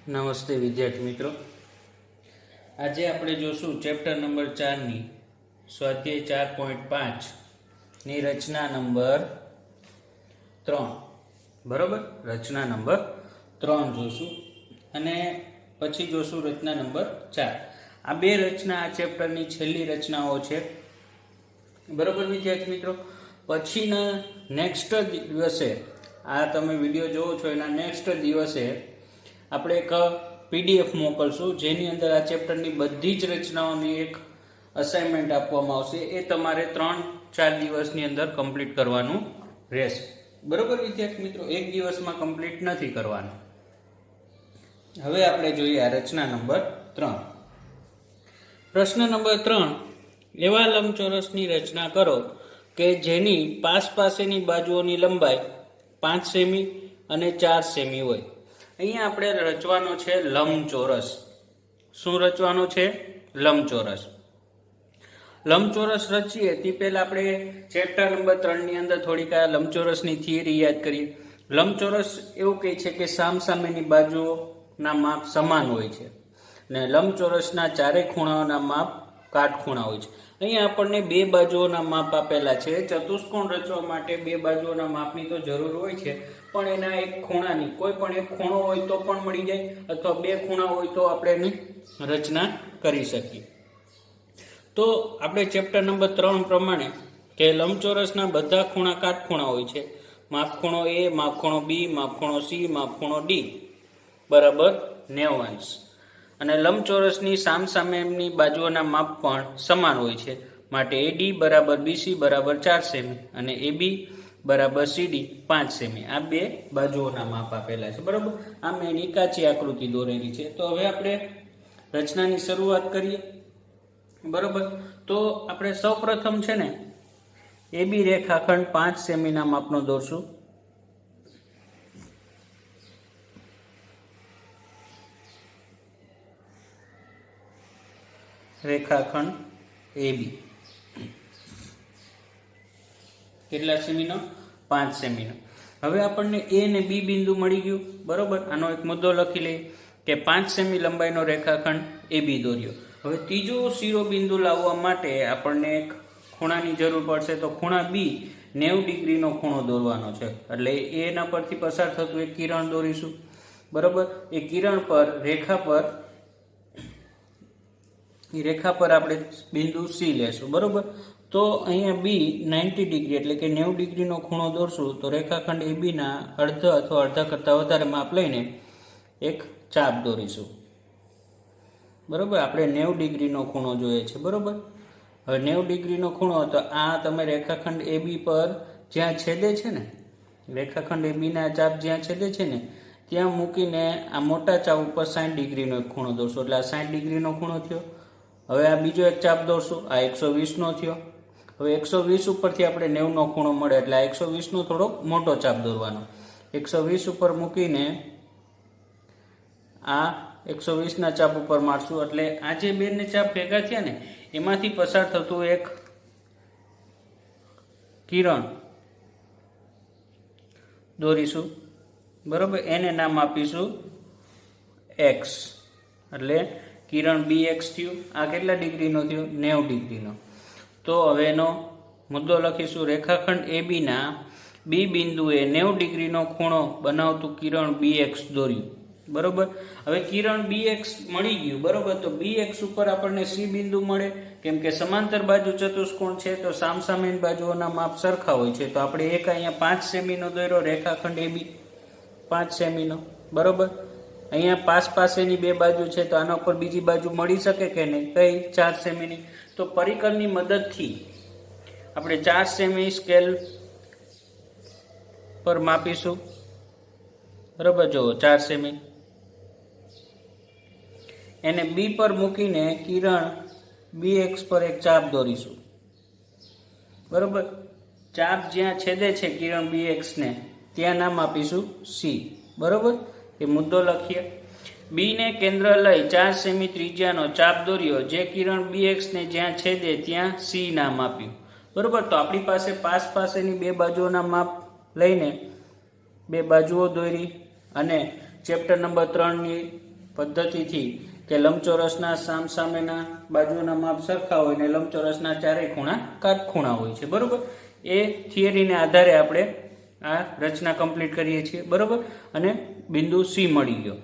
નમસ્તે વિદ્યાર્થી મિત્રો, આજે આપણે જોશું ચેપ્ટર નંબર 4 ની સ્વાધ્યાય 4.5 ની રચના નંબર 3. બરોબર, રચના નંબર 3 જોશું અને પછી જોશું રચના નંબર 4. આ બે રચના આ ચેપ્ટરની છેલ્લી રચનાઓ છે. બરોબર વિદ્યાર્થી મિત્રો, પછીના નેક્સ્ટ દિવસે આ તમે વિડીયો જોવો છો એના નેક્સ્ટ દિવસે આપણે એક પીડીએફ મોકલશું જેની અંદર આ ચેપ્ટરની બધી જ રચનાઓની એક અસાઇનમેન્ટ આપવામાં આવશે. એ તમારે 3-4 દિવસની અંદર કમ્પ્લીટ કરવાનું રહેશે. બરોબર વિદ્યાર્થી મિત્રો, એક દિવસમાં કમ્પ્લીટ નથી કરવાનું. હવે આપણે જોઈએ આ રચના નંબર 3. પ્રશ્ન નંબર 3, એવા લંબચોરસની રચના કરો કે જેની પાસેની બાજુઓની લંબાઈ 5 સેમી અને 4 સેમી હોય. અહીંયા આપણે રચવાનો છે લંબચોરસ. શું રચવાનો છે? લંબચોરસ. લંબચોરસ રચીએ તે પહેલા આપણે ચેપ્ટર નંબર 3 ની અંદર થોડીક આ લંબચોરસની થિયરી યાદ કરીએ. લંબચોરસ એવું કહે છે કે સામસામેની બાજુઓના માપ સમાન હોય છે અને લંબચોરસના ચારે ખૂણાઓના માપ કાટખૂણા હોય છે. અહીંયા આપણને બે બાજુઓના માપ આપેલા છે. ચતુષ્કોણ રચવા માટે બે બાજુઓના માપની તો જરૂર હોય છે, પણ એના એક ખૂણાની, કોઈ પણ એક ખૂણો હોય તો પણ મળી જાય અથવા બે ખૂણા હોય તો આપણે એની રચના કરી શકીએ. તો આપણે ચેપ્ટર નંબર 3 પ્રમાણે કે લંબચોરસના બધા ખૂણા કાટખૂણા હોય છે. માપખૂણો A, માપખૂણો B, માપખૂણો C, માપખૂણો D બરાબર 90 અંશ. અને લંબચોરસની સામસામેની બાજુઓના માપ પણ સમાન હોય છે. માટે AD બરાબર BC બરાબર 4 સેમી અને AB બરાબર CD 5 સેમી. આ બે બાજુઓના માપ આપેલા છે. બરાબર, આ મેં એની કાચી આકૃતિ દોરેલી છે. તો હવે આપણે રચનાની શરૂઆત કરીએ. બરાબર, તો આપણે સૌપ્રથમ છે ને AB રેખાખંડ 5 સેમીના માપનો દોરશું. રેખાખંડ AB કેટલા સેમીનો? 5 સેમીનો. હવે આપણને A અને B બિંદુ મળી ગયું. બરોબર, આનો એક મુદ્દો લખી લઈએ કે 5 સેમી લંબાઈનો રેખાખંડ AB દોર્યો. હવે ત્રીજો શિરોબિંદુ લાવવા માટે આપણને એક ખૂણાની જરૂર પડશે. તો ખૂણા B 90 ડિગ્રીનો ખૂણો દોરવાનો છે. એટલે એના પરથી પસાર થતું એક કિરણ દોરીશું. બરોબર, એ કિરણ પર રેખા પર આપણે બિંદુ C લેશું. બરોબર, તો અહીંયા B 90 ડિગ્રી એટલે કે 90 ડિગ્રીનો ખૂણો દોરશું. તો રેખાખંડ AB ના અડધા અથવા અડધા કરતાં વધારે માપ લઈને એક ચાપ દોરીશું. બરોબર, આપણે 90 ડિગ્રીનો ખૂણો જોઈએ છે. બરોબર, હવે 90 ડિગ્રીનો ખૂણો, તો આ તમે રેખાખંડ AB પર જ્યાં છેદે છે ને, રેખાખંડ AB ના ચાપ જ્યાં છેદે છે ને ત્યાં મૂકીને આ મોટા ચાપ ઉપર 60 ડિગ્રીનો એક ખૂણો દોરશો. એટલે આ 60 ડિગ્રીનો ખૂણો થયો. હવે આ બીજો એક ચાપ દોરશું, આ 120 નો થયો. હવે 120 ઉપરથી આપણે 90 નો ખૂણો મળે એટલે આ 120 નો થોડો મોટો ચાપ દોરવાનો. 120 ઉપર મૂકીને આ 120 ના ચાપ ઉપર મારશું. એટલે આ જે બે ચાપ ભેગા થયા ને એમાંથી પસાર થતું એક કિરણ દોરીશું. બરોબર, એને નામ આપીશું X. એટલે કિરણ BX થયું. આ કેટલા ડિગ્રીનો થયો? 90 ડિગ્રીનો. તો હવે એનો મુદ્દો લખીશું. રેખાખંડ AB ના B બિંદુએ 90 ડિગ્રીનો ખૂણો બનાવતું કિરણ BX દોર્યું. બરોબર, હવે કિરણ BX મળી ગયું. બરોબર, તો BX ઉપર આપણને C બિંદુ મળે. કેમ કે સમાંતર બાજુ ચતુષ્કોણ છે તો સામસામેની બાજુઓના માપ સરખા હોય છે. તો આપણે એક અહીંયા 5 સેમીનો દોર્યો રેખાખંડ AB 5 સેમીનો. બરોબર, અહીંયા પાસેની બે બાજુ છે તો આના ઉપર બીજી બાજુ મળી શકે કે નહીં? કઈ? 4 સેમીની. તો પરિકરની મદદથી આપણે 4 સેમી સ્કેલ પર માપીશું. બરોબર, જો 4 સેમી એને B પર મૂકીને કિરણ BX પર એક ચાપ દોરીશું. બરોબર, ચાપ જ્યાં છેદે છે કિરણ BX ને ત્યાં નામ આપીશું C. બરોબર, એ મુદ્દો લખીએ. B ને કેન્દ્ર લઈ 4 સેમી ત્રિજ્યાનો ચાપ દોર્યો. જે કિરણ BX ને જ્યાં છેદે ત્યાં C નામ આપ્યું. બરોબર, તો આપણી પાસે પાસેની બે બાજુઓના માપ લઈને બે બાજુઓ દોરી અને ચેપ્ટર નંબર 3 ની પદ્ધતિથી કે લંબચોરસના સામસામેના બાજુના માપ સરખા હોય ને લંબચોરસના ચારેય ખૂણા કાટખૂણા હોય છે, બરોબર. એ થિયરીને આધારે આપણે આ રચના કમ્પ્લીટ કરીએ છીએ, બરોબર. અને બિંદુ સી મળી ગયો.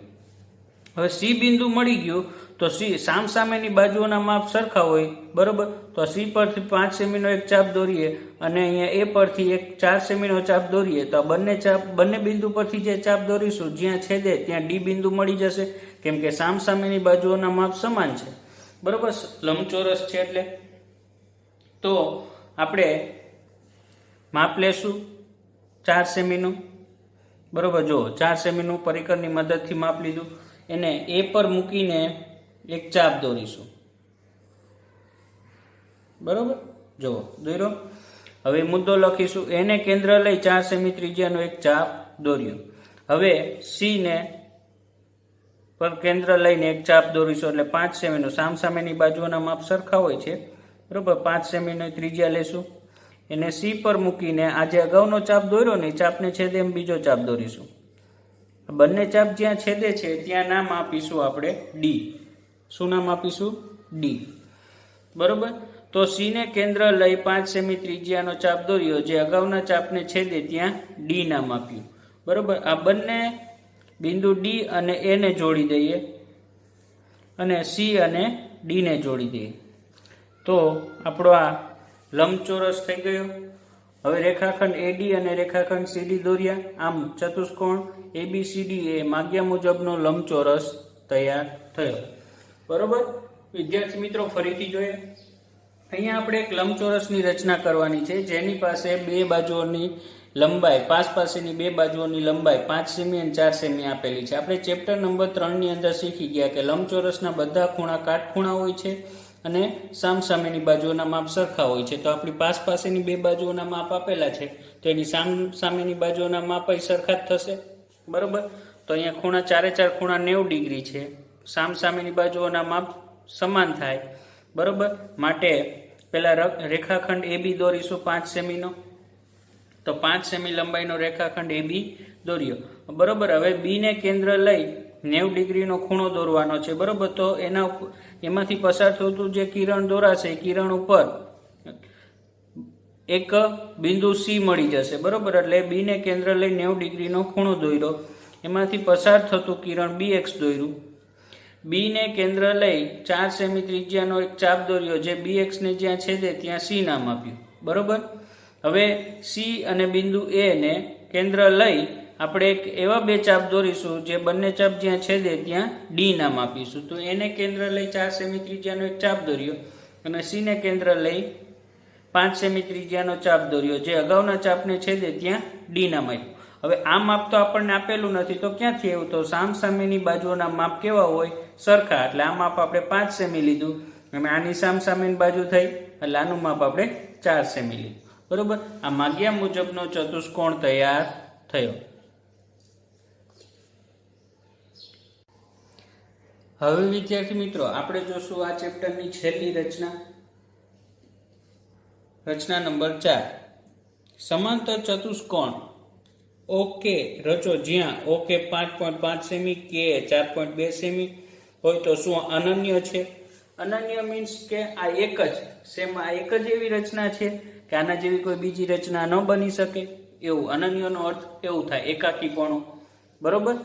હવે સી બિંદુ મળી ગયું તો સી સામસામેની બાજુઓના માપ સરખા હોય, બરોબર. તો સી પરથી 5 સેમીનો એક ચાપ દોરીએ અને અહીંયા એ પરથી એક 4 સેમીનો ચાપ દોરીએ તો બંને બિંદુ પરથી જે ચાપ દોરીશું જ્યાં છેદે ત્યાં ડી બિંદુ મળી જશે, કેમ કે સામસામેની બાજુઓના માપ સમાન છે, બરોબર. લંબચોરસ છે એટલે તો આપણે માપ લેશું 4 સેમીનું, બરોબર. જો 4 સેમીનું પરિકરની મદદથી માપ લીધું, એને એ પર મૂકીને એક ચાપ દોરીશું, બરોબર. જો દોર્યો. હવે મુદ્દો લખીશું, એને કેન્દ્ર લઈ 4 સેમી ત્રિજ્યાનો એક ચાપ દોર્યો. હવે સી ને પર કેન્દ્ર લઈને એક ચાપ દોરીશું એટલે 5 સેમીનું, સામસામેની બાજુઓના માપ સરખા હોય છે, બરોબર. 5 સેમીનો ત્રિજ્યા લેશું, એને સી પર મૂકીને આજે અગાઉનો ચાપ દોર્યો ને ચાપને છેદે એમ બીજો ચાપ દોરીશું. બંને ચાપ જ્યાં છેદે છે ત્યાં નામ આપીશું આપણે ડી. શું નામ આપીશું? ડી, બરોબર. તો સી ને કેન્દ્ર લઈ 5 સેમી ત્રિજ્યાનો ચાપ દોર્યો, જે અગાઉના ચાપને છેદે ત્યાં ડી નામ આપ્યું, બરોબર. આ બંને બિંદુ ડી અને એ ને જોડી દઈએ અને સી અને ડી ને જોડી દઈએ તો આપણો આ લંબચોરસ થઈ ગયો. હવે રેખાખંડ એડી અને રેખાખંડ સીડી દોર્યા, આમ ચતુષ્કોણ એબીસીડી એ માગ્યા મુજબનો લંબચોરસ તૈયાર થયો, બરોબર. વિદ્યાર્થી મિત્રો ફરીથી જોઈએ, અહીંયા આપણે એક લંબચોરસની રચના કરવાની છે જેની પાસે બે બાજુઓની લંબાઈ પાસેની બે બાજુઓની લંબાઈ 5 સેમી અને 4 સેમી આપેલી છે. આપણે ચેપ્ટર નંબર 3 ની અંદર શીખી ગયા કે લંબચોરસના બધા ખૂણા કાટખૂણા હોય છે અને સામસામેની બાજુઓના માપ સરખા હોય છે. તો આપણી પાસેની બે બાજુઓના માપ આપેલા છે તો એની સામેની બાજુઓના માપ સરખા જ થશે, બરોબર. તો અહીંયા ખૂણા ચારે ચાર ખૂણા 90 ડિગ્રી છે, સામસામેની બાજુઓના માપ સમાન થાય, બરોબર. માટે પેલા રેખાખંડ એબી દોરીશું 5 સેમીનો, તો 5 સેમી લંબાઈનો રેખાખંડ એબી દોર્યો, બરોબર. હવે બી ને કેન્દ્ર લઈ 90 ડિગ્રીનો ખૂણો દોરવાનો છે, બરોબર. તો એમાંથી પસાર થતું જે કિરણ દોરાશે એ કિરણ ઉપર એક બિંદુ સી મળી જશે, બરોબર. એટલે બી ને કેન્દ્ર લઈ 90 ડિગ્રીનો ખૂણો દોર્યો, એમાંથી પસાર થતું કિરણ બીએક્સ દોર્યું. બી ને કેન્દ્ર લઈ 4 સેમી ત્રિજ્યાનો એક ચાપ દોર્યો, જે બીએક્સ ને જ્યાં છેદે ત્યાં સી નામ આપ્યું, બરોબર. હવે સી અને બિંદુ એ ને કેન્દ્ર લઈ આપણે એક એવા બે ચાપ દોરીશું જે બંને ચાપ જ્યાં છેદે ત્યાં ડી નામ આપીશું. તો એને કેન્દ્ર લઈ 4 સેમી ત્રિજ્યાનો એક ચાપ દોર્યો અને સી ને કેન્દ્ર લઈ 5 સેમી ત્રિજ્યાનો ચાપ દોર્યો, જે અગાઉના ચાપને છેદે ત્યાં ડી નામ આપ્યું. હવે આ માપ તો આપણને આપેલું નથી તો ક્યાંથી આવ્યું? તો સામસામેની બાજુઓના માપ કેવા હોય? સરખા. એટલે આ માપ આપણે 5 સેમી લીધું અને આની સામસામેની બાજુ થઈ એટલે આનું માપ આપણે 4 સેમી લીધું, બરોબર. આ માગ્યા મુજબનો ચતુષ્કોણ તૈયાર થયો. હવે વિદ્યાર્થી મિત્રો આપણે જોશું આ ચેપ્ટરની છેલ્લી રચના નંબર 4. સમાંતર ચતુષ્કોણ ઓકે રચો જ્યાં ઓકે 5.5 સેમી કે 4.2 સેમી હોય તો શું અનન્ય છે? અનન્ય મીન્સ કે આ એક જ એવી રચના છે કે આના જેવી કોઈ બીજી રચના ન બની શકે, એવું. અનન્યનો અર્થ એવું થાય એકાકીપણું, બરોબર.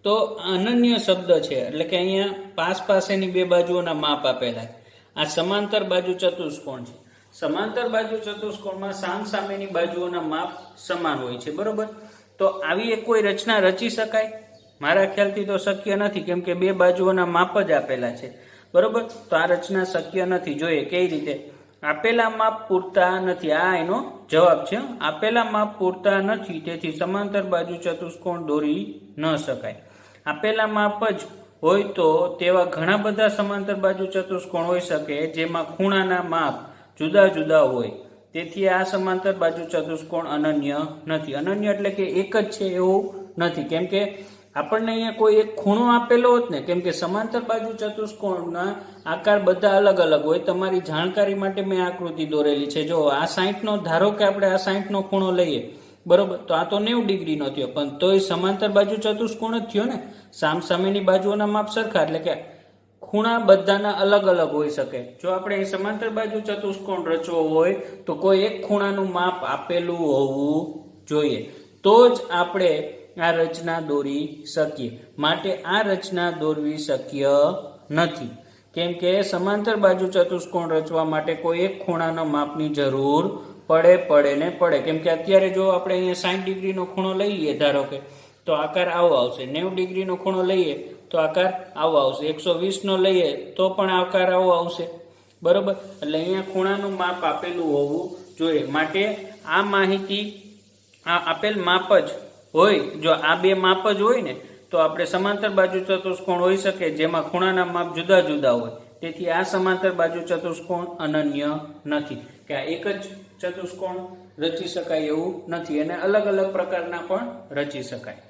તો અનન્ય શબ્દ છે એટલે કે અહીંયા પાસેની બે બાજુઓના માપ આપેલા. આ સમાંતર બાજુ ચતુષ્કોણ છે. સમાંતર બાજુ ચતુષ્કોણમાં સામસામેની બાજુઓના માપ સમાન હોય છે, બરોબર. તો આવી એક કોઈ રચના રચી શકાય? મારા ખ્યાલથી તો શક્ય નથી, કેમ કે બે બાજુઓના માપ જ આપેલા છે, બરોબર. તો આ રચના શક્ય નથી. જોઈએ કઈ રીતે. આપેલા માપ પૂરતા નથી, આ એનો જવાબ છે. આપેલા માપ પૂરતા નથી તેથી સમાંતર બાજુ ચતુષ્કોણ દોરી ન શકાય. આપેલા માપ જ હોય તો તેવા ઘણા બધા સમાંતર બાજુ ચતુષ્કોણ હોઈ શકે જેમાં ખૂણાના માપ જુદા જુદા હોય, તેથી આ સમાંતર બાજુ ચતુષ્કોણ અનન્ય નથી. અનન્ય એટલે કે એક જ છે એવું નથી, કેમ કે આપણને અહીંયા કોઈ એક ખૂણો આપેલો હોત ને, કેમ કે સમાંતર બાજુ ચતુષ્કોણના આકાર બધા અલગ અલગ હોય. તમારી જાણકારી માટે મેં આકૃતિ દોરેલી છે. જો આ 60નો ધારો કે આપણે આ 60નો ખૂણો લઈએ બરોબર, તો આ તો 90 ડિગ્રીનો થયો, પણ તોય સમાંતર બાજુ ચતુષ્કોણ જ થયો ને. સામસામેની બાજુઓના માપ સરખા, એટલે કે ખૂણા બધાના અલગ અલગ હોઈ શકે. જો આપણે અહીં સમાંતર બાજુ ચતુષ્કોણ રચવો હોય તો કોઈ એક ખૂણાનું માપ આપેલું હોવું જોઈએ, તો જ આપણે આ રચના દોરી શકીએ. માટે આ રચના દોરવી શક્ય નથી, કેમ કે સમાંતર બાજુ ચતુષ્કોણ રચવા માટે કોઈ એક ખૂણાના માપની જરૂર પડે. કેમ કે અત્યારે જો આપણે અહીંયા 60 ડિગ્રીનો ખૂણો લઈ લઈએ ધારો કે, તો આકાર આવો આવશે. 90 ડિગ્રીનો ખૂણો લઈએ તો આકાર આવો આવશે. 120 નો લઈએ તો પણ આકાર આવો આવશે. બરોબર, એટલે અહીંયા ખૂણાનું માપ આપેલું હોવું જોઈએ. માટે આ માહિતી, આ આપેલ માપ જ હોય, જો આ બે માપ જ હોય ને તો આપણે સમાંતર બાજુ ચતુષ્કોણ હોઈ શકે જેમાં ખૂણાના માપ જુદા જુદા હોય. તેથી આ સમાંતર બાજુ ચતુષ્કોણ અનન્ય નથી, કે આ એક જ ચતુષ્કોણ રચી શકાય એવું નથી, અને અલગ અલગ પ્રકારના પણ રચી શકાય.